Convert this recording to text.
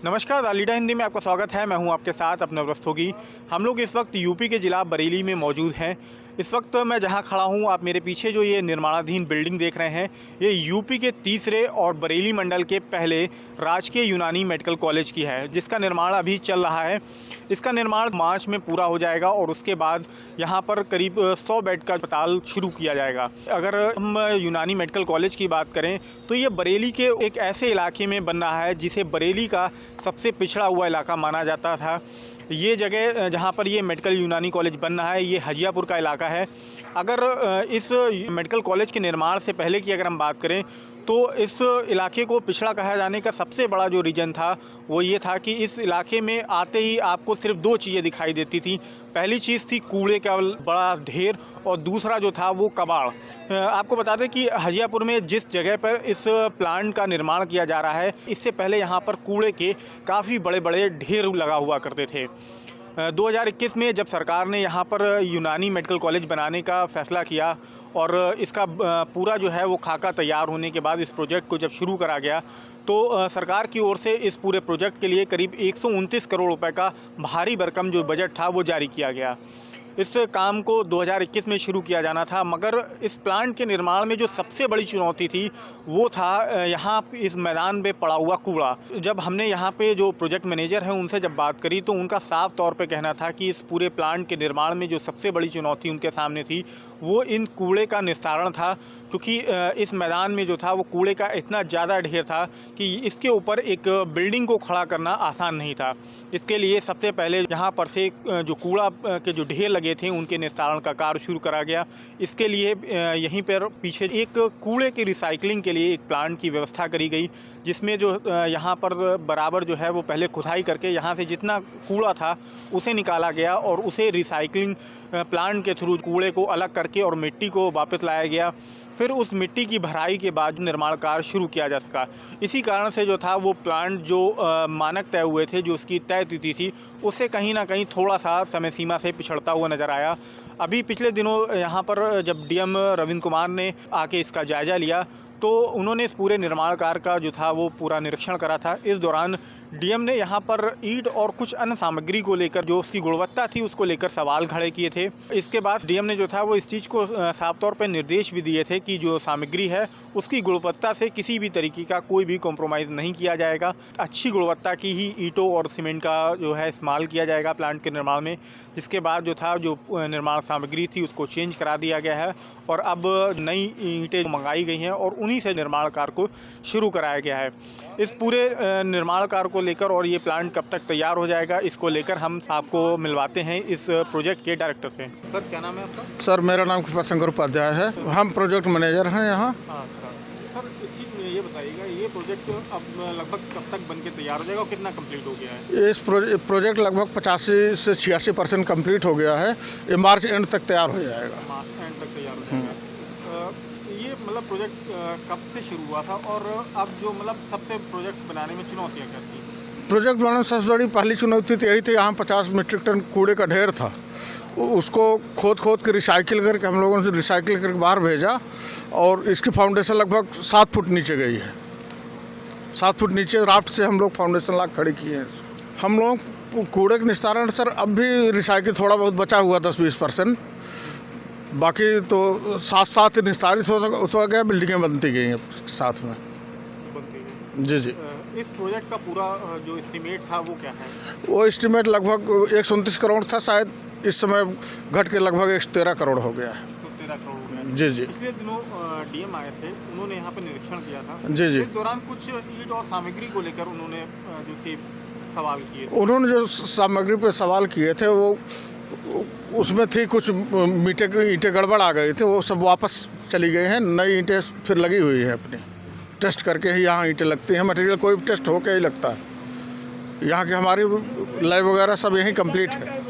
नमस्कार, the leader Hindi में आपका स्वागत है। मैं हूं आपके साथ अपना रस्तोगी। हम लोग इस वक्त यूपी के ज़िला बरेली में मौजूद हैं। इस वक्त मैं जहां खड़ा हूं, आप मेरे पीछे जो ये निर्माणाधीन बिल्डिंग देख रहे हैं, ये यूपी के तीसरे और बरेली मंडल के पहले राजकीय यूनानी मेडिकल कॉलेज की है, जिसका निर्माण अभी चल रहा है। इसका निर्माण मार्च में पूरा हो जाएगा और उसके बाद यहाँ पर करीब 100 बेड का अस्पताल शुरू किया जाएगा। अगर हम यूनानी मेडिकल कॉलेज की बात करें तो ये बरेली के एक ऐसे इलाके में बन रहा है जिसे बरेली का सबसे पिछड़ा हुआ इलाका माना जाता था। ये जगह जहाँ पर ये मेडिकल यूनानी कॉलेज बन रहा है, ये हजियापुर का इलाका है। अगर इस मेडिकल कॉलेज के निर्माण से पहले की अगर हम बात करें तो इस इलाके को पिछड़ा कहा जाने का सबसे बड़ा जो रीज़न था वो ये था कि इस इलाके में आते ही आपको सिर्फ दो चीज़ें दिखाई देती थी। पहली चीज़ थी कूड़े का बड़ा ढेर और दूसरा जो था वो कबाड़। आपको बता दें कि हजियापुर में जिस जगह पर इस प्लांट का निर्माण किया जा रहा है, इससे पहले यहाँ पर कूड़े के काफ़ी बड़े बड़े ढेर लगा हुआ करते थे। 2021 में जब सरकार ने यहाँ पर यूनानी मेडिकल कॉलेज बनाने का फ़ैसला किया और इसका पूरा जो है वो खाका तैयार होने के बाद इस प्रोजेक्ट को जब शुरू करा गया तो सरकार की ओर से इस पूरे प्रोजेक्ट के लिए करीब 129 करोड़ रुपए का भारी भरकम जो बजट था वो जारी किया गया। इस काम को 2021 में शुरू किया जाना था, मगर इस प्लांट के निर्माण में जो सबसे बड़ी चुनौती थी वो था यहाँ इस मैदान पे पड़ा हुआ कूड़ा। जब हमने यहाँ पे जो प्रोजेक्ट मैनेजर हैं उनसे जब बात करी तो उनका साफ तौर पे कहना था कि इस पूरे प्लांट के निर्माण में जो सबसे बड़ी चुनौती उनके सामने थी वो इन कूड़े का निस्तारण था, क्योंकि इस मैदान में जो था वो कूड़े का इतना ज़्यादा ढेर था कि इसके ऊपर एक बिल्डिंग को खड़ा करना आसान नहीं था। इसके लिए सबसे पहले यहाँ पर से जो कूड़ा के जो ढेर लगे थे उनके निस्तारण का कार्य शुरू करा गया। इसके लिए यहीं पर पीछे एक कूड़े की रिसाइकलिंग के लिए एक प्लांट की व्यवस्था करी गई, जिसमें जो यहाँ पर बराबर जो है वो पहले खुदाई करके यहाँ से जितना कूड़ा था उसे निकाला गया और उसे रिसाइकलिंग प्लांट के थ्रू कूड़े को अलग करके और मिट्टी को वापस लाया गया। फिर उस मिट्टी की भराई के बाद निर्माण कार्य शुरू किया जा सका। इसी कारण से जो था वो प्लांट जो मानक तय हुए थे, जो उसकी तय तिथि थी, उससे कहीं ना कहीं थोड़ा सा समय सीमा से पिछड़ता हुआ नज़र आया। अभी पिछले दिनों यहाँ पर जब डीएम रविंद्र कुमार ने आके इसका जायज़ा लिया तो उन्होंने इस पूरे निर्माण कार्य का जो था वो पूरा निरीक्षण करा था। इस दौरान डीएम ने यहाँ पर ईंट और कुछ अन्य सामग्री को लेकर जो उसकी गुणवत्ता थी उसको लेकर सवाल खड़े किए थे। इसके बाद डीएम ने जो था वो इस चीज़ को साफ तौर पर निर्देश भी दिए थे कि जो सामग्री है उसकी गुणवत्ता से किसी भी तरीके का कोई भी कॉम्प्रोमाइज़ नहीं किया जाएगा। अच्छी गुणवत्ता की ही ईंटों और सीमेंट का जो है इस्तेमाल किया जाएगा प्लांट के निर्माण में। जिसके बाद जो था जो निर्माण सामग्री थी उसको चेंज करा दिया गया है और अब नई ईंटें मंगाई गई हैं और उन्हीं से निर्माण कार्य को शुरू कराया गया है। इस पूरे निर्माण कार्य को लेकर और ये प्लांट कब तक तैयार हो जाएगा, इसको लेकर हम आपको मिलवाते हैं इस प्रोजेक्ट के डायरेक्टर से। सर, क्या नाम है आपका? सर, मेरा नाम कृपाशंकर उपाध्याय है। हम प्रोजेक्ट मैनेजर हैं यहाँ। सर, इस चीज़ में ये बताइएगा, ये प्रोजेक्ट अब लगभग कब तक बन के तैयार हो जाएगा और कितना कंप्लीट हो गया है? इस प्रोजेक्ट लगभग 85 से 86% कम्प्लीट हो गया है। ये मार्च एंड तक तैयार हो जाएगा। मार्च एंड तक तैयार हो जाएगा। ये मतलब प्रोजेक्ट कब से शुरू हुआ था और अब जो मतलब सबसे प्रोजेक्ट बनाने में चुनौतियाँ क्या थी? प्रोजेक्ट बनाने में सबसे बड़ी पहली चुनौती तो यही थी, यहाँ 50 मीट्रिक टन कूड़े का ढेर था। उसको खोद के रिसाइकिल करके हम लोगों ने रिसाइकिल करके बाहर भेजा और इसकी फाउंडेशन लगभग 7 फुट नीचे गई है। 7 फुट नीचे राफ्ट से हम लोग फाउंडेशन ला खड़ी किए हैं। हम लोग कूड़े के निस्तारण सर अब भी रिसाइकिल थोड़ा बहुत बचा हुआ 10-20%, बाकी तो साथ निस्तारित हो गया, बिल्डिंगें बनती गई हैं साथ में। जी। इस प्रोजेक्ट का पूरा जो एस्टीमेट था वो क्या है? वो एस्टीमेट लगभग 129 करोड़ था, शायद इस समय घट के लगभग 113 करोड़ हो गया है। 113 करोड़ हो गया। जी। पिछले दिनों डीएम आए थे, उन्होंने यहाँ पर निरीक्षण किया था। जी। इस दौरान कुछ ईंट और सामग्री को लेकर उन्होंने जो थे सवाल किए थे। उन्होंने जो सामग्री पे सवाल किए थे वो उसमें थी कुछ ईंटें गड़बड़ आ गई थी, वो सब वापस चली गई हैं। नई ईंटें फिर लगी हुई हैं। अपनी टेस्ट करके ही यहाँ ईंटें लगती हैं। मटेरियल कोई भी टेस्ट होकर ही लगता है। यहाँ की हमारी लैब वगैरह सब यहीं कंप्लीट है।